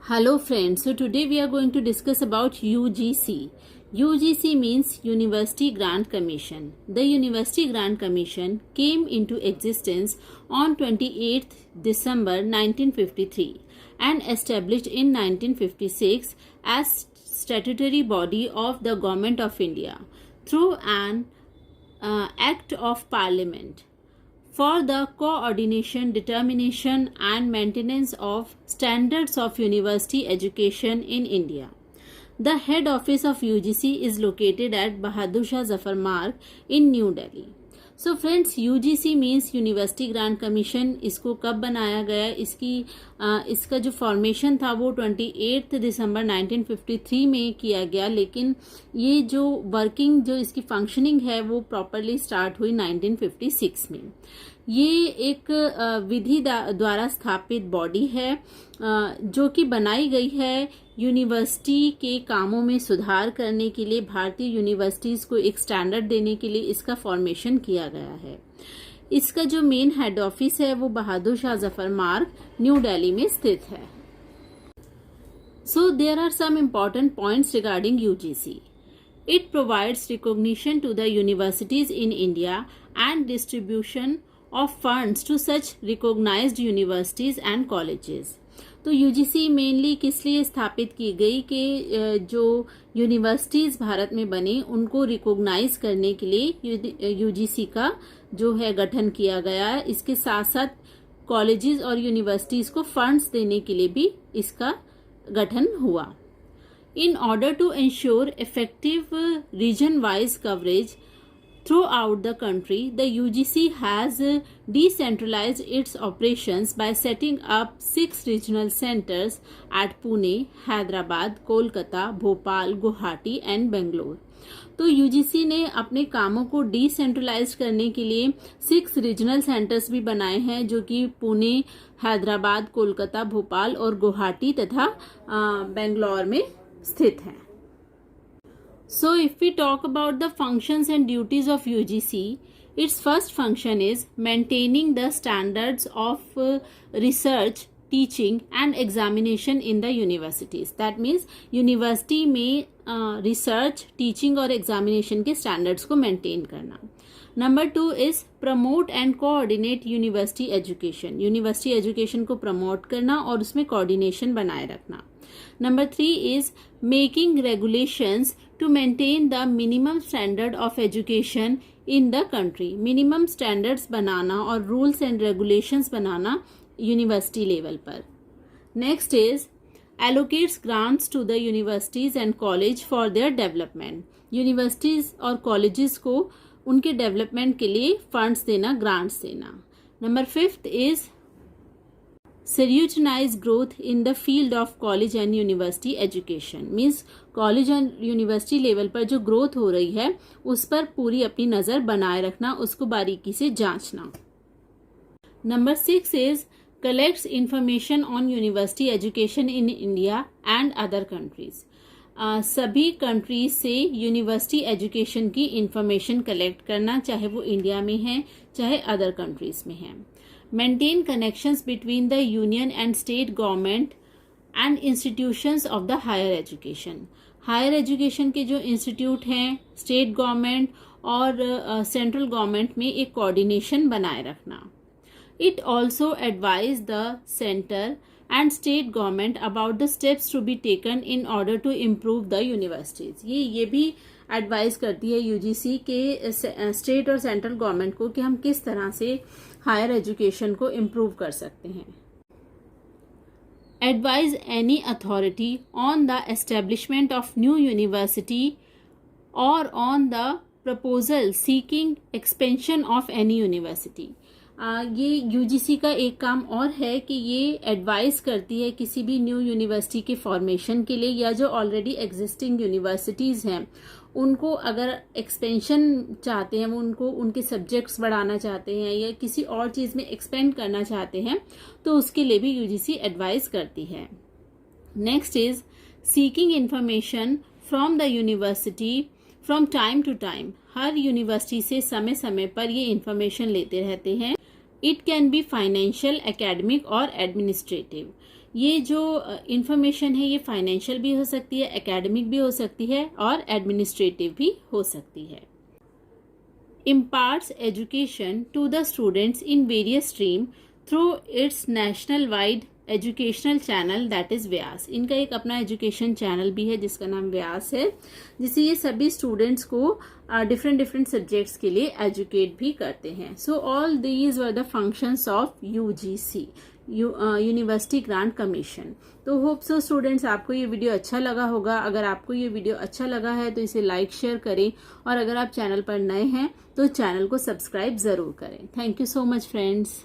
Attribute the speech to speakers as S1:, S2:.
S1: Hello friends, so today we are going to discuss about UGC. UGC means University Grant Commission. The University Grant Commission came into existence on 28th December 1953 and established in 1956 as statutory body of the Government of India through an Act of Parliament for the coordination, determination and maintenance of standards of university education in India. The head office of UGC is located at Bahadur Shah Zafar Marg in New Delhi. So friends UGC means university grant commission. इसको कब बनाया गया? इसका जो formation था वो 28 दिसंबर 1953 में किया गया, लेकिन ये जो वर्किंग जो इसकी फंक्शनिंग है वो प्रॉपरली स्टार्ट हुई 1956 में. ये एक विधि द्वारा स्थापित बॉडी है जो कि बनाई गई है यूनिवर्सिटी के कामों में सुधार करने के लिए. भारतीय यूनिवर्सिटीज को एक स्टैंडर्ड देने के लिए इसका फॉर्मेशन किया गया है. इसका जो मेन हेड ऑफिस है वो बहादुर शाह जफर मार्ग न्यू दिल्ली में स्थित है. So there are some important points regarding UGC. It provides recognition to the universities in India and distribution of funds to such recognized universities and colleges. तो यूजीसी मेनली किस लिए स्थापित की गई कि जो यूनिवर्सिटीज भारत में बने उनको रिकॉग्नाइज करने के लिए यूजीसी का जो है गठन किया गया है. इसके साथ साथ कॉलेजेस और यूनिवर्सिटीज को फंड्स देने के लिए भी इसका गठन हुआ. In order to ensure effective region wise coverage throughout the country, the UGC has decentralized its operations by setting up 6 regional centers at Pune, Hyderabad, Kolkata, Bhopal, Guwahati and Bangalore. तो UGC ने अपने कामों को decentralise करने के लिए 6 regional centres भी बनाए हैं जो कि पुणे, हैदराबाद, कोलकाता, भोपाल और गुवाहाटी तथा बेंगलोर में स्थित हैं. So if we talk about the functions and duties of UGC, its first function is maintaining the standards of research, teaching and examination in the universities. That means university में research, teaching और examination के standards को maintain करना. Number 2 is promote and coordinate university education. University education को promote करना और उसमें coordination बनाए रखना. Number 3 is making regulations to maintain the minimum standard of education in the country. Minimum standards बनाना और rules and regulations banana university level पर. Next is allocates grants to the universities and college for their development. Universities और colleges को उनके development के लिए funds देना, grants देना. Number 5th is serious growth in the field of college and university education. Means college and university level पर जो growth हो रही है उस पर पूरी अपनी नज़र बनाए रखना, उसको बारीकी से जांचना. Number 6 is collects information on university education in India and other countries. सभी कंट्रीज से यूनिवर्सिटी एजुकेशन की इंफॉर्मेशन कलेक्ट करना, चाहे वो इंडिया में है चाहे अदर कंट्रीज में है. Maintain connections between the union and state government and institutions of the higher education. Higher education के जो इंस्टीट्यूट हैं स्टेट गवर्नमेंट और सेंट्रल गवर्नमेंट में एक कोऑर्डिनेशन बनाए रखना. It also advise the center and state government about the steps to be taken in order to improve the universities. ये भी एडवाइस करती है यूजीसी के स्टेट और सेंट्रल गवर्नमेंट को कि हम किस तरह से हायर एजुकेशन को इम्प्रूव कर सकते हैं. Advise any authority on the establishment of new university और on the proposal seeking expansion of any university. ये यूजीसी का एक काम और है कि ये एडवाइस करती है किसी भी न्यू यूनिवर्सिटी के फॉर्मेशन के लिए या जो ऑलरेडी एग्जिस्टिंग यूनिवर्सिटीज हैं उनको अगर एक्सपेंशन चाहते हैं, वो उनको उनके सब्जेक्ट्स बढ़ाना चाहते हैं या किसी और चीज़ में एक्सपेंड करना चाहते हैं तो उसके लिए भी यूजीसी एडवाइस करती है. Next is seeking information from the university from time to time. हर यूनिवर्सिटी से समय समय पर ये इंफॉर्मेशन लेते रहते हैं. It can be financial, academic और एडमिनिस्ट्रेटिव. ये जो इंफॉर्मेशन है ये फाइनेंशियल भी हो सकती है, एकेडमिक भी हो सकती है और एडमिनिस्ट्रेटिव भी हो सकती है। imparts education to the students in various stream through its national wide educational channel that is Vyas. इनका एक अपना एजुकेशन चैनल भी है जिसका नाम व्यास है, जिससे ये सभी स्टूडेंट्स को डिफरेंट डिफरेंट सब्जेक्ट्स के लिए एजुकेट भी करते हैं। So all these were the functions of UGC, university grant commission. तो होप सो स्टूडेंट्स आपको ये वीडियो अच्छा लगा होगा। अगर आपको ये वीडियो अच्छा लगा है तो इसे लाइक शेयर करें, और अगर आप चैनल पर नए हैं तो चैनल को सब्सक्राइब जरूर करें। Thank you so much friends.